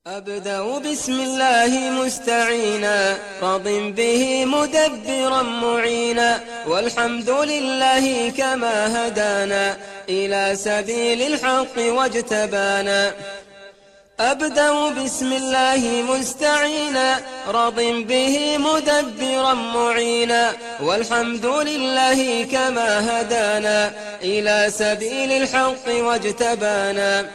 أبدأ بسم الله مستعينا راض به مدبرا معينا، والحمد لله كما هدانا إلى سبيل الحق واجتبانا. أبدأ بسم الله مستعينا راض به مدبرا معينا، والحمد لله كما هدانا إلى سبيل الحق واجتبانا.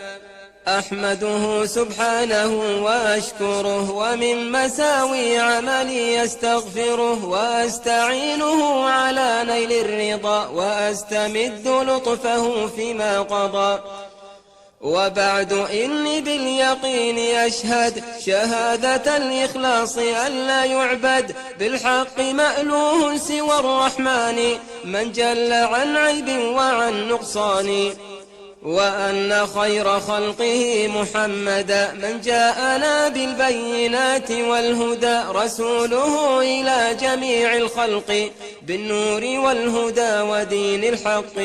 أحمده سبحانه وأشكره، ومن مساوي عملي أستغفره، وأستعينه على نيل الرضا، وأستمد لطفه فيما قضى. وبعد إني باليقين أشهد شهادة الإخلاص ألا يعبد بالحق مألوه سوى الرحمن، من جل عن عيب وعن نقصان، وأن خير خلقه محمدا من جاءنا بالبينات والهدى، رسوله إلى جميع الخلق بالنور والهدى ودين الحق.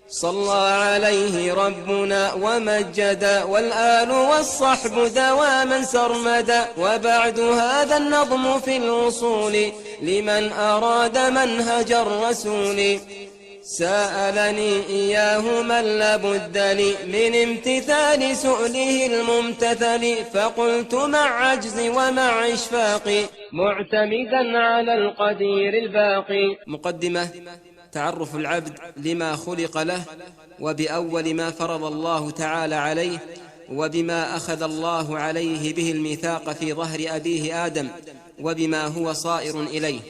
صلى عليه ربنا ومجدا، والآل والصحب دواما سرمدا. وبعد هذا النظم في الوصول لمن أراد منهج الرسول، سألني إياه من لابد لي من امتثال سؤله الممتثل، فقلت مع عجزي ومع إشفاقي معتمدا على القدير الباقي. مقدمة: تعرف العبد لما خلق له، وبأول ما فرض الله تعالى عليه، وبما أخذ الله عليه به الميثاق في ظهر أبيه آدم، وبما هو صائر إليه.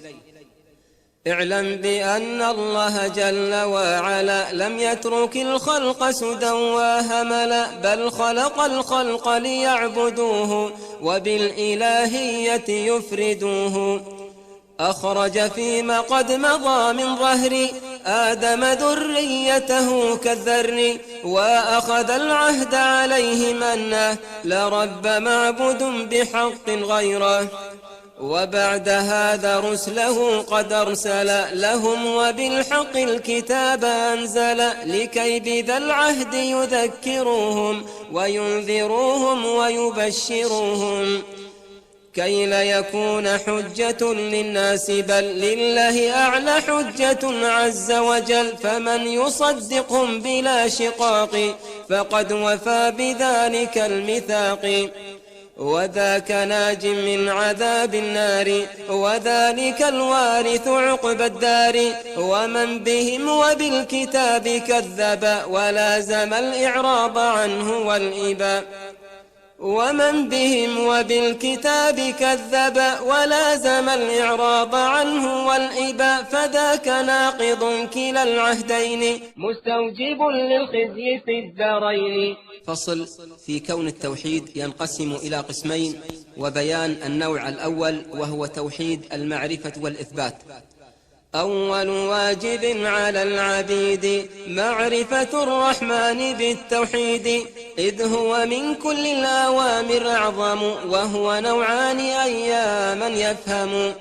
اعلم بأن الله جل وعلا لم يترك الخلق سدى وهملا، بل خلق الخلق ليعبدوه وبالإلهية يفردوه. أخرج فيما قد مضى من ظهر آدم ذريته كالذر، وأخذ العهد عليه منا لرب معبود بحق غيره. وبعد هذا رسله قد أرسل لهم، وبالحق الكتاب أنزل، لكي بذا العهد يذكروهم وينذروهم ويبشروهم، كي لا يكون حجة للناس بل لله أعلى حجة عز وجل. فمن يصدقهم بلا شقاق فقد وفى بذلك الميثاق، وذاك ناج من عذاب النار، وذلك الوارث عقب الدار. ومن بهم وبالكتاب كذب ولازم الإعراض عنه والإباء، ومن بهم وبالكتاب كذب ولازم الإعراض عنه والإباء، فذاك ناقض كلا العهدين مستوجب للخزي في الدارين. فصل في كون التوحيد ينقسم إلى قسمين، وبيان النوع الأول وهو توحيد المعرفة والإثبات. أول واجب على العبيد معرفة الرحمن بالتوحيد، إذ هو من كل الأوامر أعظم، وهو نوعان أيا من يفهم.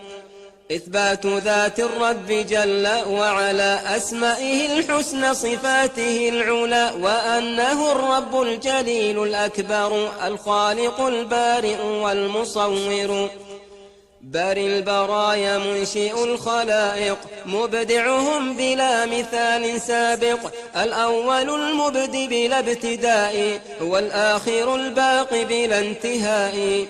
إثبات ذات الرب جل وعلا، أسمائه الحسنى صفاته العلى، وأنه الرب الجليل الأكبر الخالق البارئ والمصور، باري البرايا منشئ الخلائق مبدعهم بلا مثال سابق، الأول المبدي بلا ابتداء، والآخر الباقي بلا انتهاء،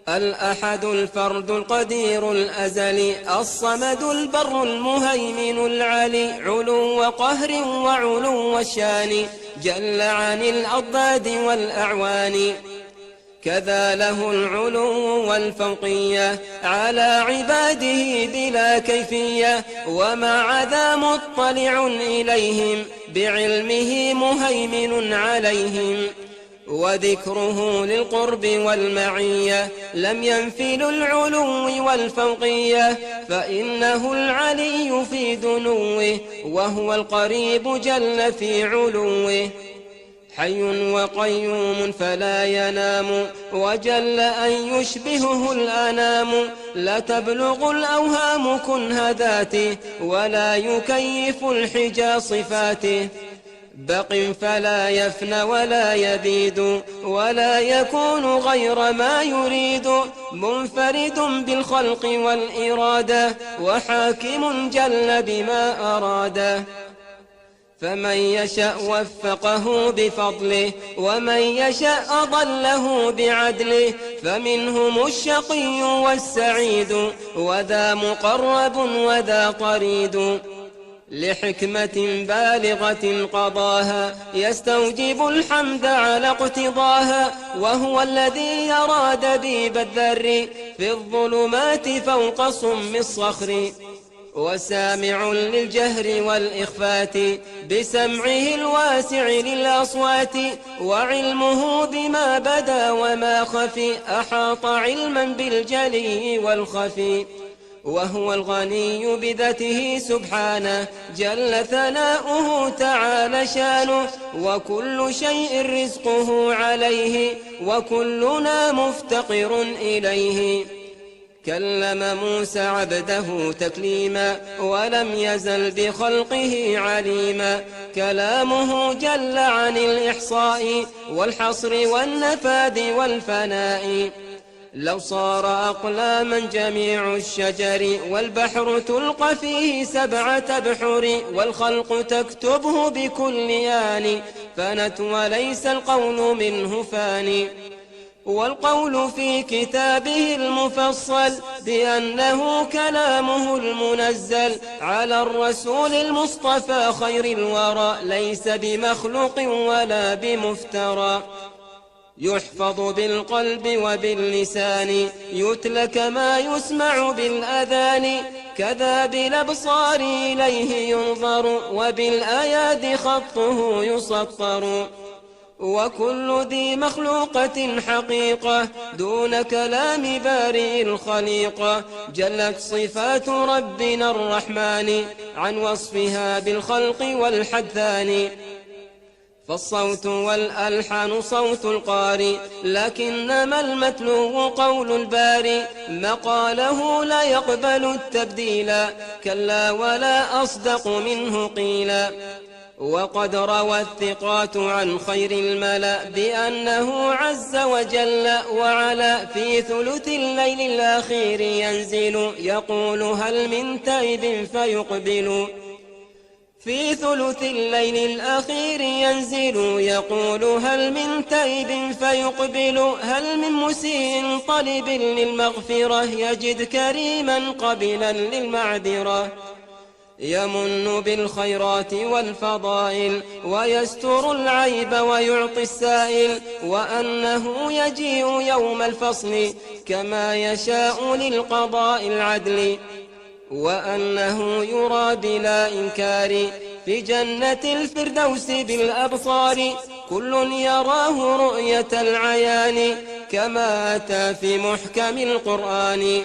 الأحد الفرد القدير الأزلي، الصمد البر المهيمن العلي، علو قهر وعلو الشان، جل عن الأضداد والأعوان. كذا له العلو والفوقية على عباده بلا كيفية، ومع ذا مطلع إليهم بعلمه مهيمن عليهم، وذكره للقرب والمعية لم ينفل العلو والفوقية، فإنه العلي في دنوه وهو القريب جل في علوه، حي وقيوم فلا ينام، وجل أن يشبهه الأنام، لا تبلغ الأوهام كنه ذاته، ولا يكيف الحجى صفاته، بق فلا يفنى ولا يبيد ولا يكون غير ما يريد منفرد بالخلق والإرادة وحاكم جل بما أراده فمن يشأ وفقه بفضله ومن يشأ أضله بعدله فمنهم الشقي والسعيد وذا مقرب وذا طريد لحكمة بالغة قضاها يستوجب الحمد على اقتضاها وهو الذي يرى دبيب الذر في الظلمات فوق صم الصخر وسامع للجهر والإخفات بسمعه الواسع للأصوات وعلمه بما بدا وما خفي أحاط علما بالجلي والخفي وهو الغني بذاته سبحانه جل ثناؤه تعالى شانه وكل شيء رزقه عليه وكلنا مفتقر إليه كلم موسى عبده تكليما ولم يزل بخلقه عليما كلامه جل عن الإحصاء والحصر والنفاد والفناء لو صار أقلاما جميع الشجر والبحر تلقى فيه 7 أبحر والخلق تكتبه بكل آن فنت وليس القول منه فاني والقول في كتابه المفصل بأنه كلامه المنزل على الرسول المصطفى خير الورى ليس بمخلوق ولا بمفترى يحفظ بالقلب وباللسان يتلى كما يسمع بالأذان كذا بالأبصار إليه ينظر وبالآيات خطه يسطر وكل ذي مخلوقة حقيقة دون كلام بارئ الخليقة جلت صفات ربنا الرحمن عن وصفها بالخلق والحدثان فالصوت والألحان صوت القارئ لكنما المتلو قول الباري مقاله لا يقبل التبديلا كلا ولا أصدق منه قيلا وقد روى الثقات عن خير الملأ بأنه عز وجل وعلا في ثلث الليل الأخير ينزل يقول هل من تائب فيقبل في ثلث الليل الأخير ينزل يقول هل من تائب فيقبل هل من مسيء طلب للمغفرة يجد كريما قبلا للمعذرة يمن بالخيرات والفضائل ويستر العيب ويعطي السائل وأنه يجيء يوم الفصل كما يشاء للقضاء العدل وأنه يرى بلا إنكار في جنة الفردوس بالأبصار كل يراه رؤية العيان كما أتى في محكم القرآن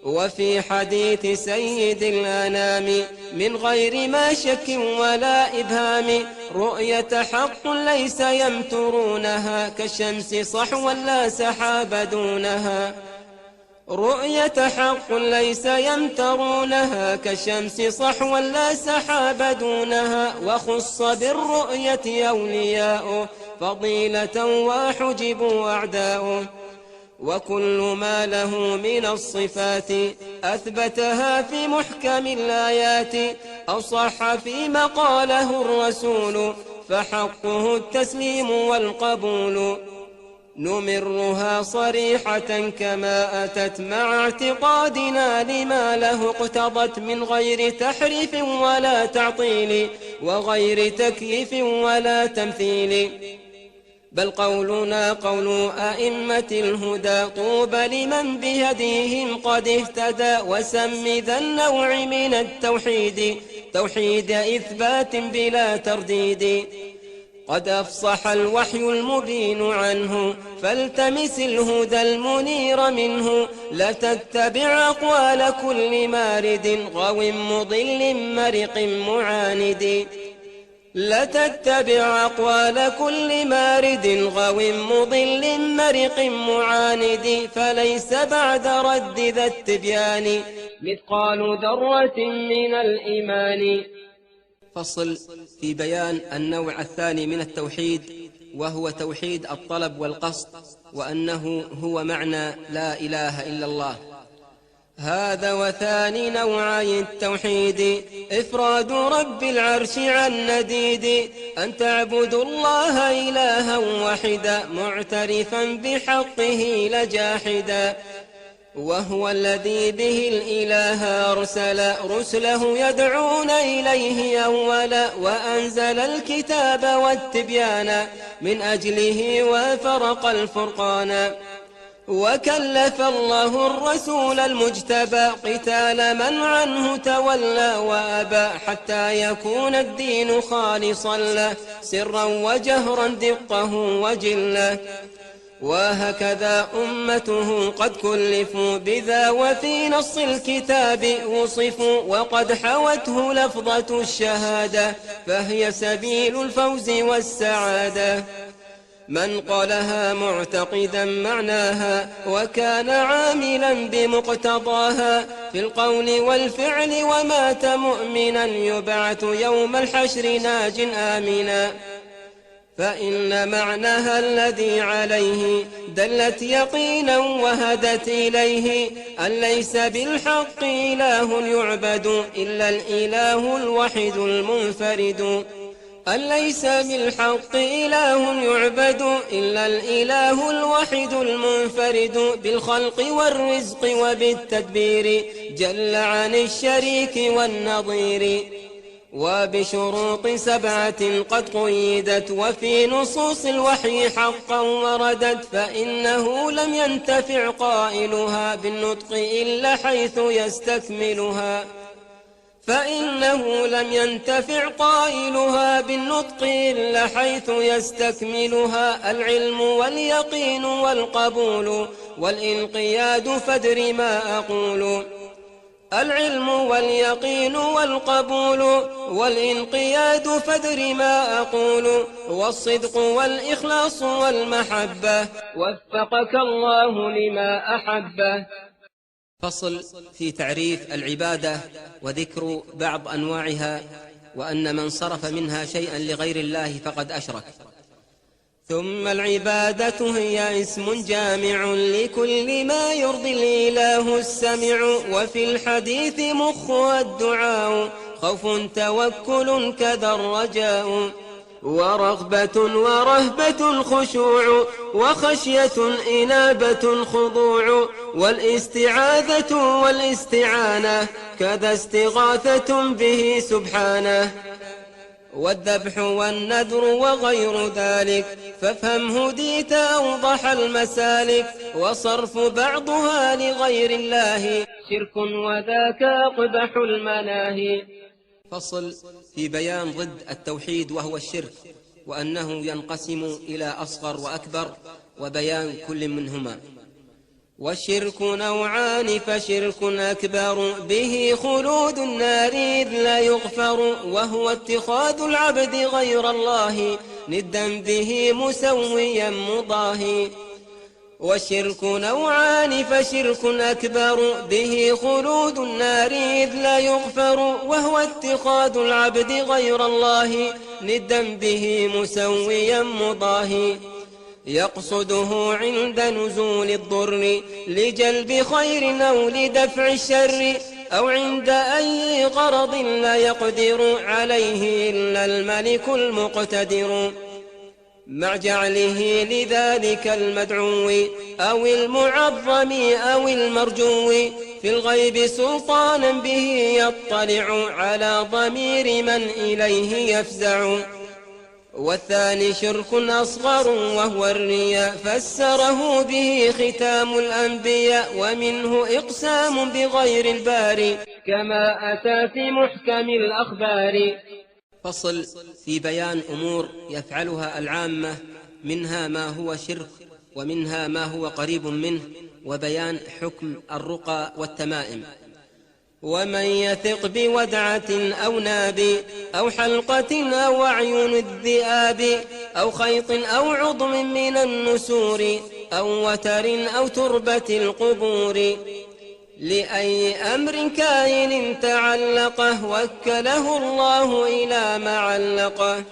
وفي حديث سيد الأنام من غير ما شك ولا إبهام رؤية حق ليس يمترونها كالشمس صحوا لا سحاب دونها رؤية حق ليس يمترونها كالشمس صحوا لا سحاب دونها وخص بالرؤية أولياء فضيلة وحجبوا أعداؤه وكل ما له من الصفات أثبتها في محكم الآيات أو صح فيما قاله الرسول فحقه التسليم والقبول نمرها صريحة كما أتت مع اعتقادنا لما له اقتضت من غير تحريف ولا تعطيل وغير تكييف ولا تمثيل بل قولنا قول أئمة الهدى طوبى لمن بهديهم قد اهتدى وسم ذا النوع من التوحيد توحيد إثبات بلا ترديد قد أفصح الوحي المبين عنه فالتمس الهدى المنير منه لا تتبع أقوال كل مارد غو مضل مرق معاند لا تتبع أقوال كل مارد غو مضل مرق معاند فليس بعد رد ذا التبيان مثقال ذرة من الإيمان فصل في بيان النوع الثاني من التوحيد، وهو توحيد الطلب والقصد، وأنه هو معنى لا إله إلا الله. هذا وثاني نوعي التوحيد إفراد رب العرش عن نديد، أن تعبدوا الله إلها واحدا معترفا بحقه لجاحدا، وهو الذي به الإله أرسل رسله يدعون إليه أولا، وأنزل الكتاب والتبيان من أجله وفرق الفرقان، وكلف الله الرسول المجتبى قتال من عنه تولى وأبى، حتى يكون الدين خالصا له سرا وجهرا دقه وجله. وهكذا أمته قد كلفوا بذا، وفي نص الكتاب وصفوا، وقد حوته لفظة الشهادة، فهي سبيل الفوز والسعادة. من قالها معتقدا معناها، وكان عاملا بمقتضاها في القول والفعل، ومات مؤمنا يبعث يوم الحشر ناج آمنا. فإن معناها الذي عليه دلت يقينا وهدت إليه، أن ليس بالحق إله يعبد إلا الإله الوحيد المنفرد، أن ليس بالحق إله يعبد إلا الإله الوحيد المنفرد، بالخلق والرزق وبالتدبير جل عن الشريك والنظير، وبشروط 7 قد قيدت، وفي نصوص الوحي حقا وردت، فإنه لم ينتفع قائلها بالنطق إلا حيث يستكملها، فإنه لم ينتفع قائلها بالنطق إلا حيث يستكملها، العلم واليقين والقبول والانقياد فادر ما أقول، العلم واليقين والقبول والانقياد فادر ما أقول، والصدق والإخلاص والمحبة وفقك الله لما أحبه. فصل في تعريف العبادة وذكر بعض أنواعها، وأن من صرف منها شيئا لغير الله فقد أشرك. ثم العبادة هي اسم جامع لكل ما يرضي الإله السميع، وفي الحديث مخها الدعاء، خوف توكل كذا الرجاء، ورغبة ورهبة خشوع، وخشية إنابة خضوع، والاستعاذة والاستعانة كذا استغاثة به سبحانه، والذبح والنذر وغير ذلك، فافهم هديت أوضح المسالك، وصرف بعضها لغير الله شرك وذاك أقبح المناهي. فصل في بيان ضد التوحيد وهو الشرك، وأنه ينقسم إلى أصغر وأكبر، وبيان كل منهما. والشرك نوعان، فشرك أكبر به خلود النار إذ لا يغفر، وهو اتخاذ العبد غير الله ندا به مسويا مضاهي. والشرك نوعان، فشرك أكبر به خلود النار إذ لا يغفر، وهو اتخاذ العبد غير الله ندا به مسويا مضاهي، يقصده عند نزول الضر لجلب خير أو لدفع الشر، أو عند أي غرض لا يقدر عليه إلا الملك المقتدر، مع جعله لذلك المدعو أو المعظم أو المرجو في الغيب سلطانا به يطلع على ضمير من إليه يفزع. والثاني شرك أصغر وهو الرياء، فسره به ختام الأنبياء، ومنه إقسام بغير الباري كما أتى في محكم الأخبار. فصل في بيان أمور يفعلها العامة، منها ما هو شرك ومنها ما هو قريب منه، وبيان حكم الرقى والتمائم. ومن يثق بودعة أو ناب أو حلقة أو أعين الذئاب أو خيط أو عظم من النسور أو وتر أو تربة القبور، لأي أمر كائن تعلقه وكله الله إلى ما علقه.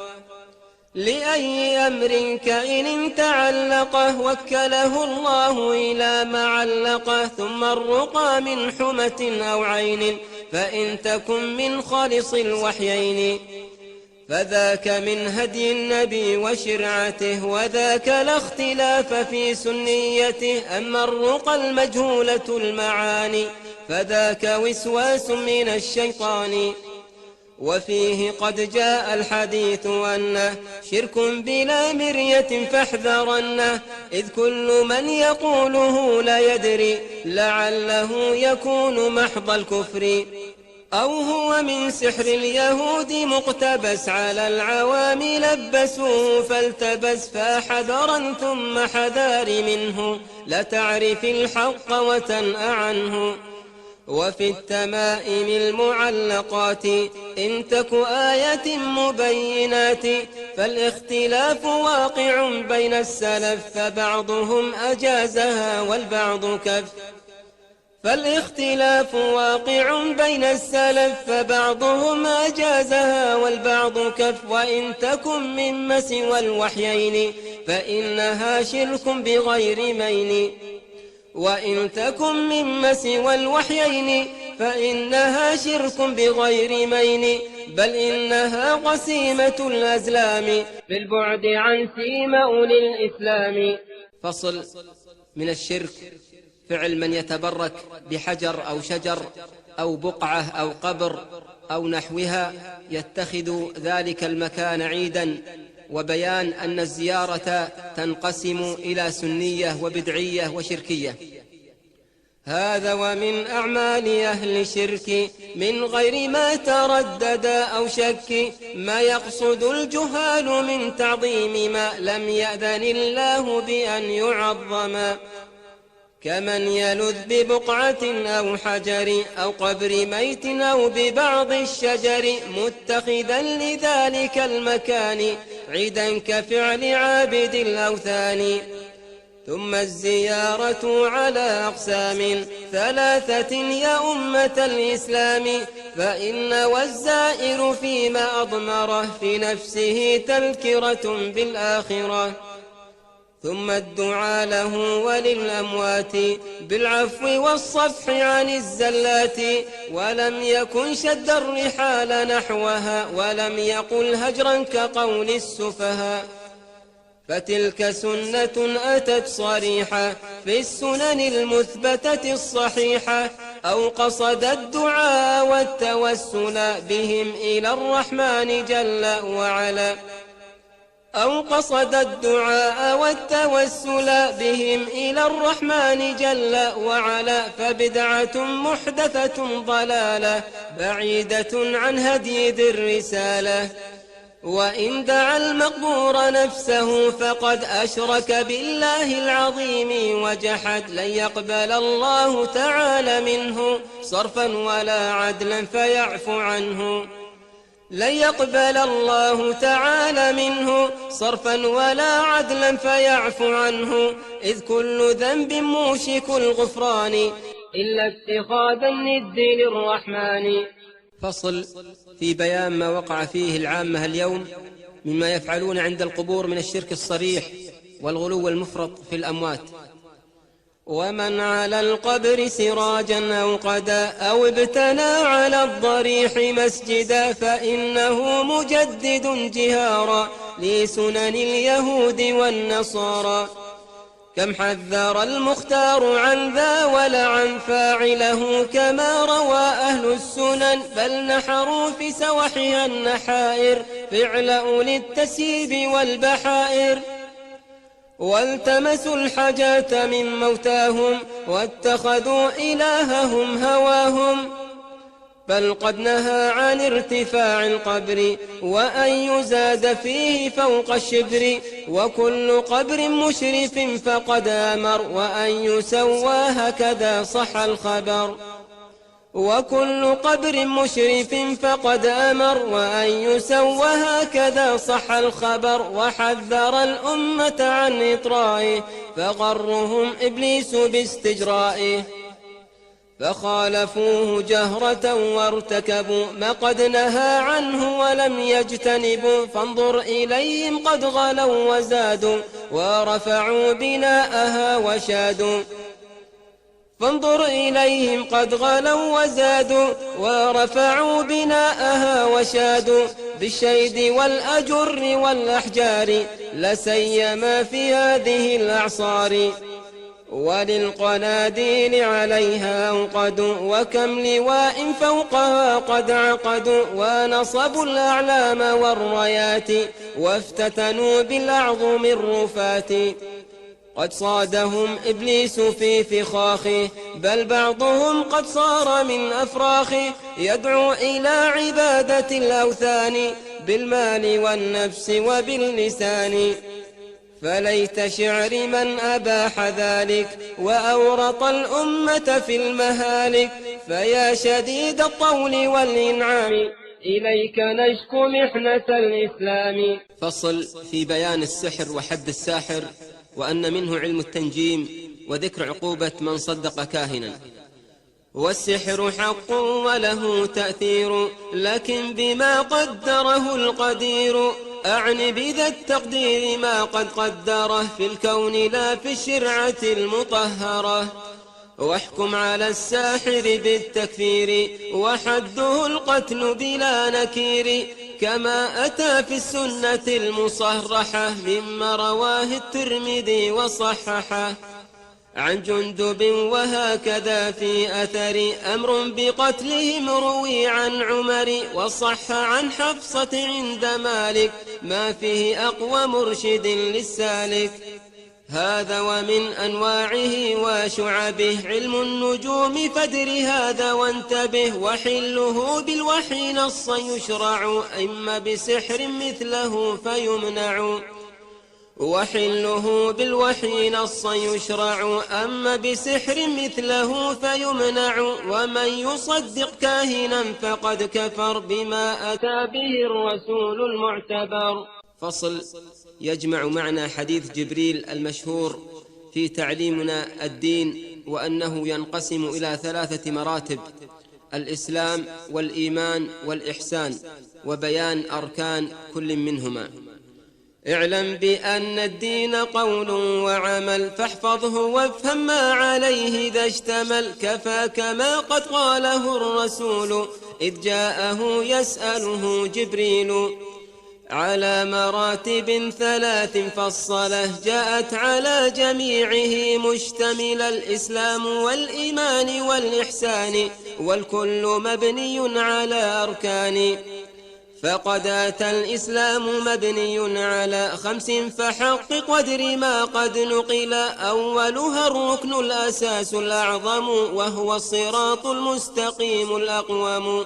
لأي أمر كائن تعلقه وكله الله إلى ما علقه. ثم الرقى من حمة أو عين فإن تكن من خالص الوحيين، فذاك من هدي النبي وشرعته، وذاك لا اختلاف في سنيته. أما الرقى المجهولة المعاني فذاك وسواس من الشيطان. وفيه قد جاء الحديث أنه شرك بلا مرية فاحذرنه، إذ كل من يقوله لا يدري لعله يكون محض الكفر، أو هو من سحر اليهود مقتبس على العوام لبسوه فالتبس. فحذرا ثم حذار منه لتعرف الحق وتنأ عنه. وفي التمائم المعلقات إن تك آية مبينات فالاختلاف واقع بين السلف، فبعضهم أجازها والبعض كف. فالاختلاف واقع بين السلف فبعضهم أجازها والبعض كف. وإن تكن مما سوى الوحيين فإنها شرك بغير مين. وإن تكن مما سوى الوحيين فإنها شرك بغير مين، بل إنها قسيمة الأزلام بالبعد عن سيم أولي الإسلام. فصل. من الشرك فعل من يتبرك بحجر أو شجر أو بقعة أو قبر أو نحوها يتخذ ذلك المكان عيدا، وبيان أن الزيارة تنقسم إلى سنية وبدعية وشركية. هذا ومن أعمال أهل الشرك من غير ما تردد أو شك، ما يقصد الجهال من تعظيم ما لم يأذن الله بأن يعظم، كمن يلذ ببقعة أو حجر أو قبر ميت أو ببعض الشجر متخذا لذلك المكان عيدا كفعل عابد الأوثان. ثم الزيارة على أقسام ثلاثة يا أمة الإسلام، فإن والزائر فيما أضمره في نفسه تذكرة بالآخرة. ثم الدعاء له وللأموات بالعفو والصفح عن الزلات، ولم يكن شد الرحال نحوها ولم يقل هجرا كقول السفهاء. فتلك سنة أتت صريحة في السنن المثبتة الصحيحة، أو قصد الدعاء والتوسل بهم إلى الرحمن جل وعلا. أو قصد الدعاء والتوسل بهم إلى الرحمن جل وعلا، فبدعة محدثة ضلالة بعيدة عن هدي ذي الرسالة. وإن دعا المقبور نفسه فقد أشرك بالله العظيم وجحد، لن يقبل الله تعالى منه صرفا ولا عدلا فيعفو عنه. لن يقبل الله تعالى منه صرفا ولا عدلا فيعفو عنه، إذ كل ذنب موشك الغفران إلا اتخاذ الند للرحمن. فصل. في بيان ما وقع فيه العامة اليوم مما يفعلون عند القبور من الشرك الصريح والغلو المفرط في الأموات. ومن على القبر سراجا أو قدا أو ابتنى على الضريح مسجدا، فإنه مجدد جهارا لسنن اليهود والنصارى. كم حذر المختار عن ذا ولعن فاعله، كما روى أهل السنن بل نحروا في سوحها النحائر فعل أولي التسييب والبحائر. والتمسوا الحاجات من موتاهم واتخذوا إلههم هواهم، بل قد نهى عن ارتفاع القبر وأن يزاد فيه فوق الشبر. وكل قبر مشرف فقد أمر وأن يسوى هكذا صح الخبر. وكل قبر مشرف فقد أمر وأن يسوى هكذا صح الخبر. وحذر الأمة عن إطرائه فغرهم إبليس باستجرائه. فخالفوه جهرة وارتكبوا ما قد نهى عنه ولم يجتنبوا. فانظر إليهم قد غلوا وزادوا ورفعوا بناءها وشادوا. فانظر إليهم قد غلوا وزادوا ورفعوا بناءها وشادوا بالشيد والأجر والأحجار لسيما في هذه الأعصار. وللقناديل عليها أوقدوا وكم لواء فوقها قد عقدوا. ونصبوا الأعلام والرايات وافتتنوا بالأعظم الرفات. قد صادهم إبليس في فخاخه بل بعضهم قد صار من أفراخه يدعو إلى عبادة الأوثان بالمال والنفس وباللسان. فليت شعر من أباح ذلك وأورط الأمة في المهالك. فيا شديد الطول والإنعام إليك نشكو محنة الإسلام. فصل في بيان السحر وحد الساحر وأن منه علم التنجيم وذكر عقوبة من صدق كاهنا. والسحر حق وله تأثير لكن بما قدره القدير. أعني بذا التقدير ما قد قدره في الكون لا في الشرعة المطهرة. واحكم على الساحر بالتكفير وحده القتل بلا نكير كما أتى في السنة المصرحة مما رواه الترمذي وصححه عن جندب. وهكذا في أثر أمر بقتلهم روي عن عمر. وصح عن حفصة عند مالك ما فيه أقوى مرشد للسالك. هذا ومن أنواعه وشعبه علم النجوم فادر هذا وانتبه. وحله بالوحي نصا يشرع إما بسحر مثله فيمنع. وحله بالوحي نصا يشرع أما بسحر مثله فيمنع. ومن يصدق كاهنا فقد كفر بما أتى به الرسول المعتبر. فصل يجمع معنى حديث جبريل المشهور في تعليمنا الدين وأنه ينقسم إلى 3 مراتب: الإسلام والإيمان والإحسان، وبيان أركان كل منهما. اعلم بأن الدين قول وعمل فاحفظه وافهم ما عليه إذا اشتمل. كفاك ما قد قاله الرسول إذ جاءه يسأله جبريل على مراتب 3 فالصلاة جاءت على جميعه مشتمل. الإسلام والإيمان والإحسان والكل مبني على أركان. فقد أتى الإسلام مبني على 5 فحقق وادر ما قد نقل. أولها الركن الأساس الأعظم وهو الصراط المستقيم الأقوم.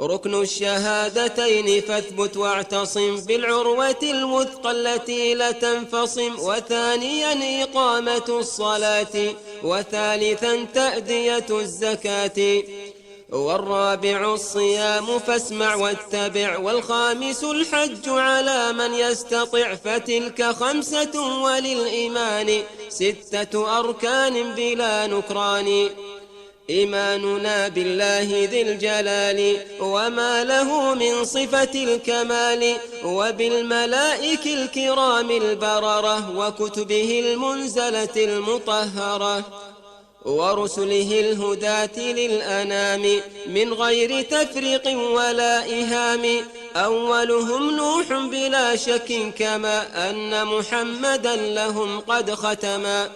ركن الشهادتين فاثبت واعتصم بالعروة الوثقى التي لا تنفصم. وثانيا إقامة الصلاة وثالثا تأدية الزكاة. والرابع الصيام فاسمع واتبع. والخامس الحج على من يستطع فتلك 5 وللإيمان 6 أركان بلا نكران. إيماننا بالله ذي الجلال وما له من صفة الكمال وبالملائك الكرام البررة وكتبه المنزلة المطهرة ورسله الهداة للأنام من غير تفريق ولا إهام. أولهم نوح بلا شك كما أن محمدا لهم قد ختما.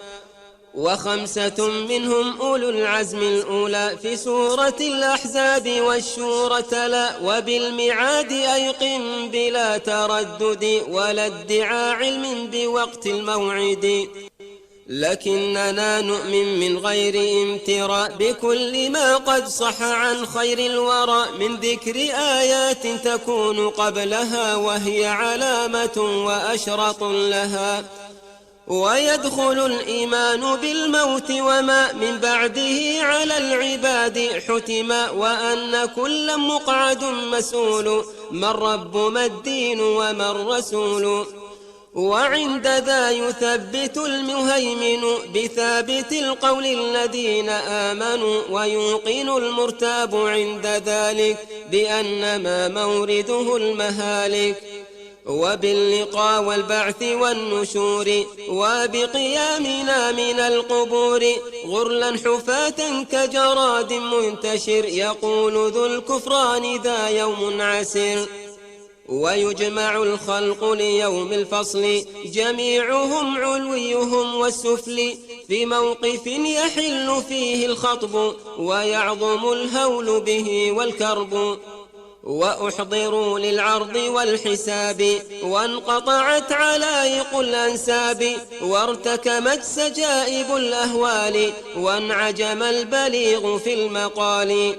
و5 منهم أولو العزم الأولى في سورة الأحزاب والشورى تلا. وبالميعاد أيقن بلا تردد ولا ادعاء علم بوقت الموعد. لكننا نؤمن من غير امتراء بكل ما قد صح عن خير الورى من ذكر آيات تكون قبلها وهي علامة وأشرط لها. ويدخل الإيمان بالموت وما من بعده على العباد حتما. وأن كل مقعد مسؤول ما الرب ما الدين وما الرسول. وعند ذا يثبت المهيمن بثابت القول الذين آمنوا، ويوقن المرتاب عند ذلك بأنما مورده المهالك، وباللقاء والبعث والنشور، وبقيامنا من القبور غرلا حفاة كجراد منتشر، يقول ذو الكفران ذا يوم عسر. ويجمع الخلق ليوم الفصل جميعهم علويهم والسفل، في موقف يحل فيه الخطب ويعظم الهول به والكرب، وأحضروا للعرض والحساب وانقطعت علائق الأنساب، وارتكمت سجائب الأهوال وانعجم البليغ في المقال،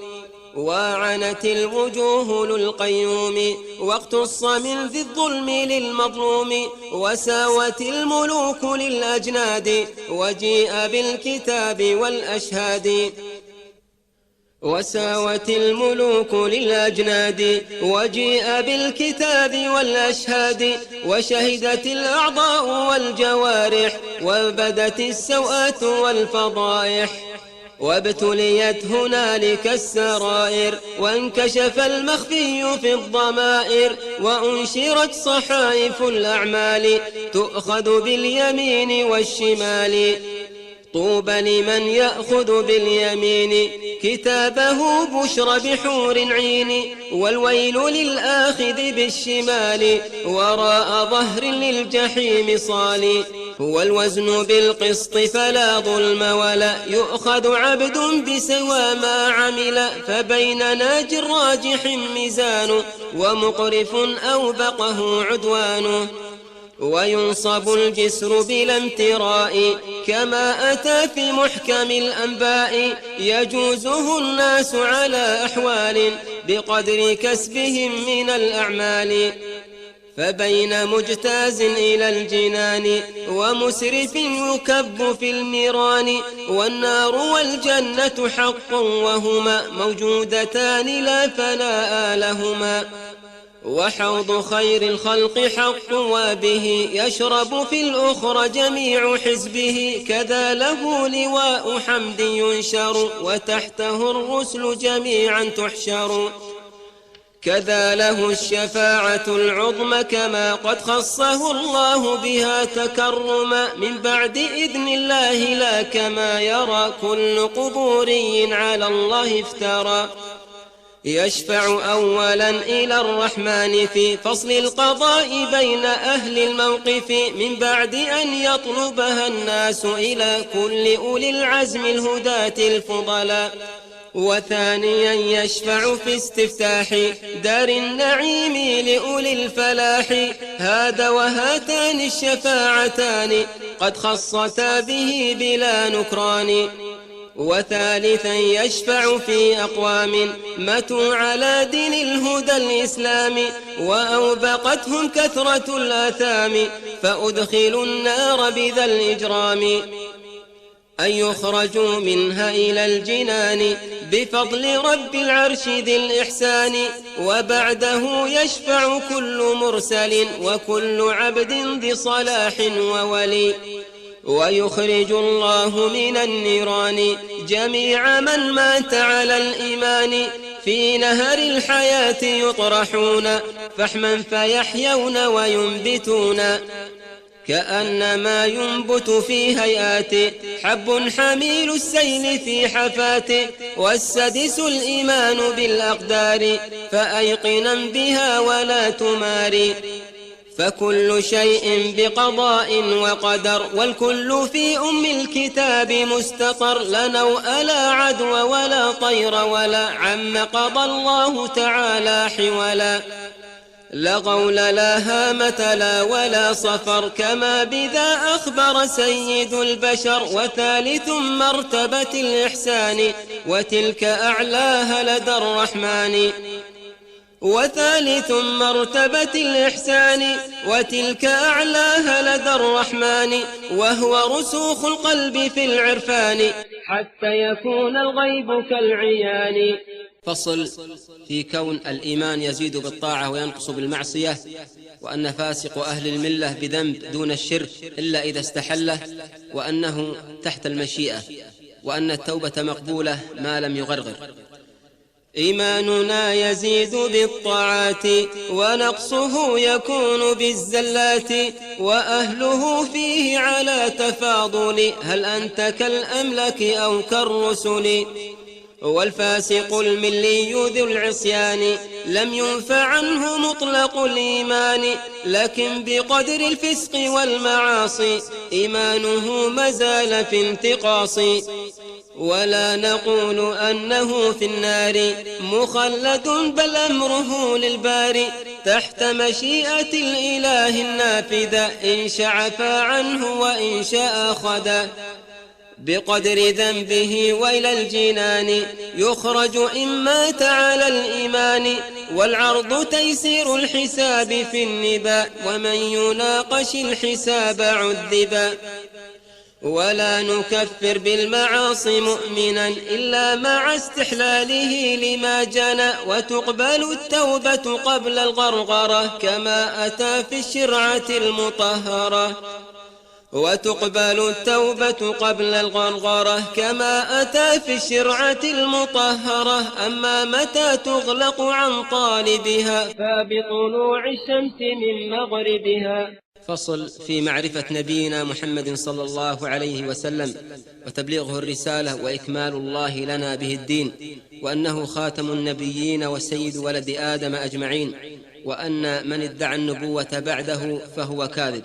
وعنت الوجوه للقيوم واقتص من ذي الظلم للمظلوم، وساوت الملوك للأجناد وجيء بالكتاب والأشهاد، وساوت الملوك للأجناد وجيء بالكتاب والأشهاد، وشهدت الأعضاء والجوارح وبدت السوءات والفضائح، وابتليت هنالك السرائر وانكشف المخفي في الضمائر، وأنشرت صحائف الأعمال تؤخذ باليمين والشمال، طوبى لمن يأخذ باليمين كتابه بشر بحور عين، والويل للآخذ بالشمال وراء ظهر للجحيم صال، هو الوزن بالقسط فلا ظلم ولا يؤخذ عبد بسوى ما عمل، فبين ناج راجح ميزان ومقرف أوبقه عدوان، وينصب الجسر بلا امتراء كما أتى في محكم الأنباء، يجوزه الناس على أحوال بقدر كسبهم من الأعمال، فبين مجتاز إلى الجنان ومسرف يكب في النيران، والنار والجنة حق وهما موجودتان لا فناء لهما، وحوض خير الخلق حق وبه يشرب في الأخرى جميع حزبه، كذا له لواء حمد ينشر وتحته الرسل جميعا تحشر، كذا له الشفاعة العظمى كما قد خصه الله بها تكرما، من بعد إذن الله لا كما يرى كل قبوري على الله افترى، يشفع أولا إلى الرحمن في فصل القضاء بين أهل الموقف، من بعد أن يطلبها الناس إلى كل أولي العزم الهداة الفضلاء، وثانيا يشفع في استفتاح دار النعيم لأولي الفلاح، هذا وهاتان الشفاعتان قد خصتا به بلا نكران، وثالثا يشفع في أقوام ماتوا على دين الهدى الإسلام، وأوبقتهم كثرة الآثام فأدخلوا النار بذا الإجرام، أن يخرجوا منها إلى الجنان بفضل رب العرش ذي الإحسان، وبعده يشفع كل مرسل وكل عبد ذي صلاح وولي، ويخرج الله من النيران جميع من مات على الإيمان، في نهر الحياة يطرحون فحما فيحيون وينبتون، كأنما ينبت في هيئات حب حميل السيل في حفاته، والسدس الإيمان بالأقدار فأيقنا بها ولا تماري، فكل شيء بقضاء وقدر والكل في أم الكتاب مستطر، لا نوء لا عدوى ولا طير ولا عم قضى الله تعالى حولا، لا غول لا هامة لا ولا صفر كما بذا أخبر سيد البشر، وثالث مرتبة الإحسان وتلك أعلاها لدى الرحمن، وثالث مرتبة الإحسان وتلك أعلاها لدى الرحمن، وهو رسوخ القلب في العرفان حتى يكون الغيب كالعيان. فصل في كون الإيمان يزيد بالطاعة وينقص بالمعصية، وأن فاسق أهل الملة بذنب دون الشرك إلا إذا استحله، وأنه تحت المشيئة، وأن التوبة مقبولة ما لم يغرغر. إيماننا يزيد بالطاعات ونقصه يكون بالزلات، وأهله فيه على تفاضل، هل أنت كالأملك أو كالرسل؟ والفاسق الملي ذو العصيان لم ينفع عنه مطلق الإيمان، لكن بقدر الفسق والمعاصي إيمانه مازال في انتقاص. ولا نقول أنه في النار مخلد، بل أمره للباري تحت مشيئة الإله النافذة، إن شاء عفا عنه وإن شاء خدا. بقدر ذنبه وإلى الجنان يخرج إن مات على الإيمان، والعرض تيسير الحساب في النباء، ومن يناقش الحساب عذبا. ولا نكفر بالمعاصي مؤمنا إلا مع استحلاله لما جنى، وتقبل التوبة قبل الغرغرة كما أتى في الشرعة المطهرة. وتقبل التوبة قبل الغرغرة كما أتى في الشرعة المطهرة، أما متى تغلق عن طالبها فبطلوع الشمس من مغربها. فصل في معرفة نبينا محمد صلى الله عليه وسلم وتبليغه الرسالة وإكمال الله لنا به الدين، وأنه خاتم النبيين وسيد ولد آدم أجمعين، وأن من ادعى النبوة بعده فهو كاذب.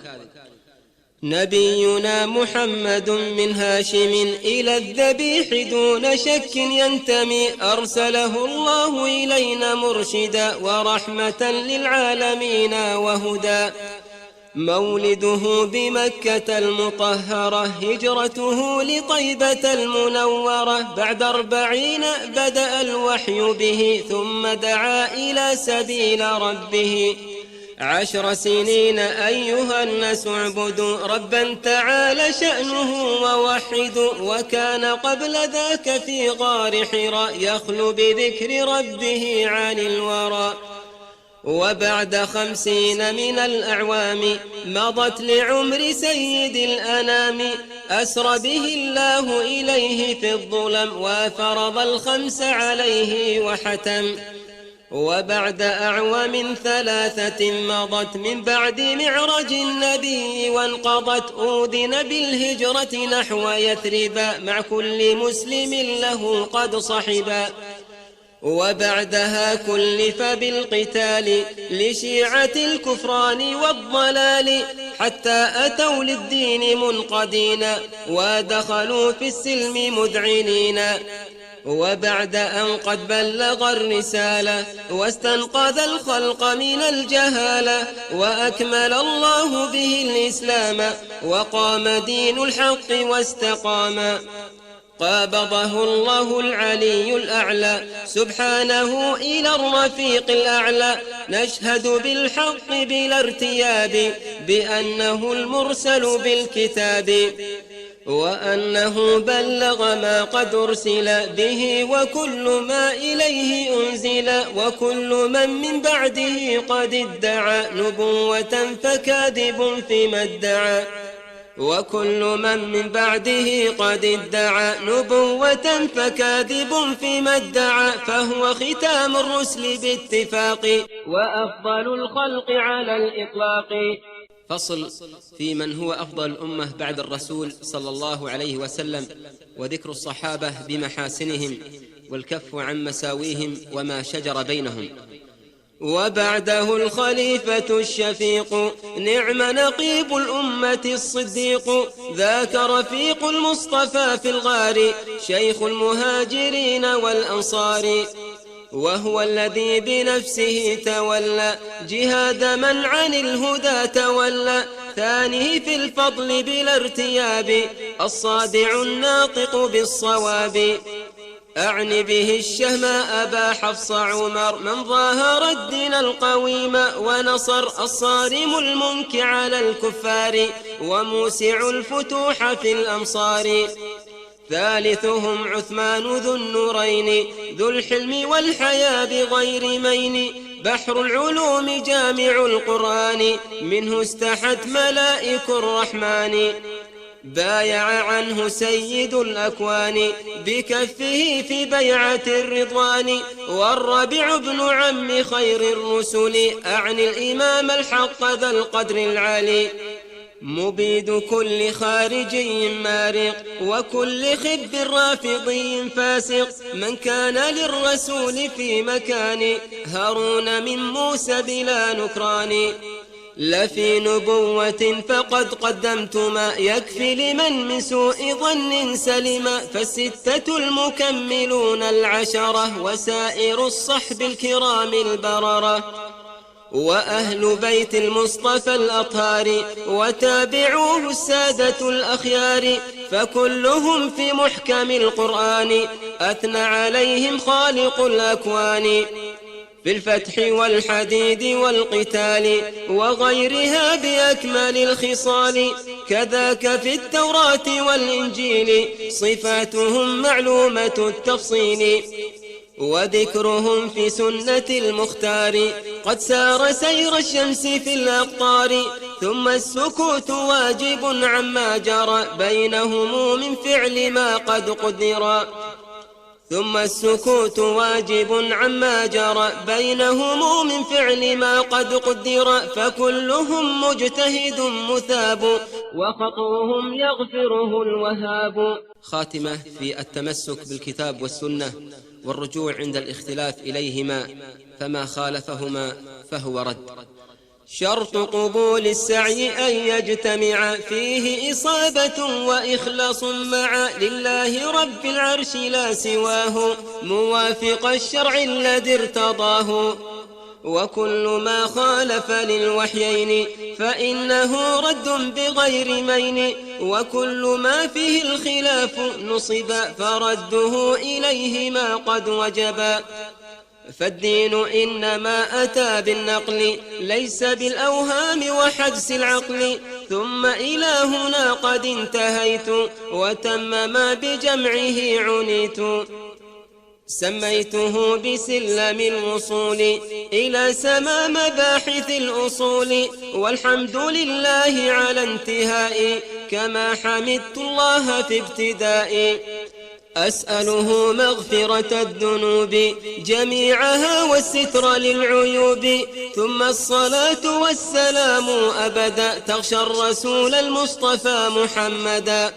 نبينا محمد من هاشم إلى الذبيح دون شك ينتمي، أرسله الله إلينا مرشدا ورحمة للعالمين وهدى. مولده بمكة المطهرة، هجرته لطيبة المنورة، بعد 40 بدأ الوحي به، ثم دعا إلى سبيل ربه. 10 سنين أيها الناس اعبدوا ربا تعالى شأنه ووحدوا، وكان قبل ذاك في غار حراء يخلو بذكر ربه عن الورى. وبعد 50 من الأعوام مضت لعمر سيد الأنام، أسرى به الله إليه في الظلم، وفرض الخمس عليه وحتم. وبعد أعوام 3 مضت من بعد معرج النبي وانقضت، أوذن بالهجرة نحو يثرب، مع كل مسلم له قد صحبا. وبعدها كلف بالقتال لشيعة الكفران والضلال، حتى أتوا للدين منقدين ودخلوا في السلم مذعنين. وبعد أن قد بلغ الرسالة واستنقذ الخلق من الجهالة، وأكمل الله به الإسلام وقام دين الحق واستقام، قابضه الله العلي الأعلى سبحانه إلى الرفيق الأعلى. نشهد بالحق بلا ارتياب بأنه المرسل بالكتاب، وأنه بلغ ما قد أرسل به، وكل ما إليه أنزل. وكل من بعده قد ادعى نبوة فكاذب فيما ادعى، وكل من بعده قد ادعى نبوة فكاذب فيما ادعى، فهو ختام الرسل باتفاق وأفضل الخلق على الإطلاق. فصل في من هو أفضل الأمة بعد الرسول صلى الله عليه وسلم، وذكر الصحابة بمحاسنهم والكف عن مساويهم وما شجر بينهم. وبعده الخليفة الشفيق، نعم نقيب الأمة الصديق، ذاك رفيق المصطفى في الغار، شيخ المهاجرين والأنصار. وهو الذي بنفسه تولى جهاد من عن الهدى تولى، ثانيه في الفضل بلا ارتياب، الصادع الناطق بالصواب. أعني به الشهماء أبا حفص عمر، من ظاهر الدين القويم ونصر، الصارم المنك على الكفار، وموسع الفتوح في الأمصار. ثالثهم عثمان ذو النورين ذو الحلم والحياء بغير مين بحر العلوم جامع القرآن منه استحت ملائك الرحمن بايع عنه سيد الأكوان بكفه في بيعة الرضوان والربيع بن عم خير الرسل أعني الإمام الحق ذا القدر العالي مبيد كل خارجي مارق وكل خب رافضي فاسق من كان للرسول في مكان هارون من موسى بلا نكران لفي نبوة فقد قدمت ما يكفي لمن من سوء ظن سلم فالستة المكملون العشرة وسائر الصحب الكرام البررة وأهل بيت المصطفى الأطهار وتابعوه السادة الأخيار فكلهم في محكم القرآن أثنى عليهم خالق الأكوان في الفتح والحديد والقتال وغيرها بأكمل الخصال كذاك في التوراة والإنجيل صفاتهم معلومة التفصيل وذكرهم في سنة المختار قد سار سير الشمس في الأقطار ثم السكوت واجب عما جرى بينهم من فعل ما قد قدر ثم السكوت واجب عما جرى بينهم من فعل ما قد قدر فكلهم مجتهد مثاب وخطوهم يغفره الوهاب. خاتمة في التمسك بالكتاب والسنة والرجوع عند الاختلاف إليهما فما خالفهما فهو رد. شرط قبول السعي أن يجتمع فيه إصابة وإخلاص مع لله رب العرش لا سواه موافق الشرع الذي ارتضاه وكل ما خالف للوحيين فإنه رد بغير مين وكل ما فيه الخلاف نصب فرده إليه ما قد وجب فالدين إنما أتى بالنقل ليس بالأوهام وحدس العقل ثم إلى هنا قد انتهيت وتم ما بجمعه عنيت سميته بسلم الوصول إلى سما مباحث الأصول والحمد لله على انتهائي كما حمدت الله في ابتدائي أسأله مغفرة الذنوب جميعها والستر للعيوب ثم الصلاة والسلام أبدا تغشى الرسول المصطفى محمدا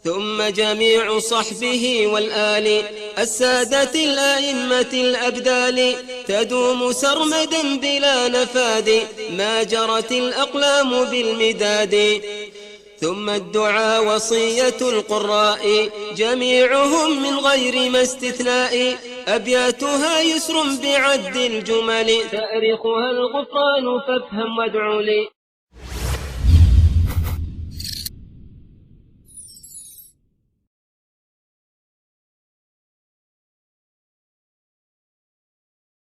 ثم جميع صحبه والآل السادة الأئمة الأبدال تدوم سرمدا بلا نفاد ما جرت الأقلام بالمداد ثم الدعاء وصية القراء جميعهم من غير ما استثناء أبياتها يسر بعد الجمل تأرخها الغفران فافهم وادع لي.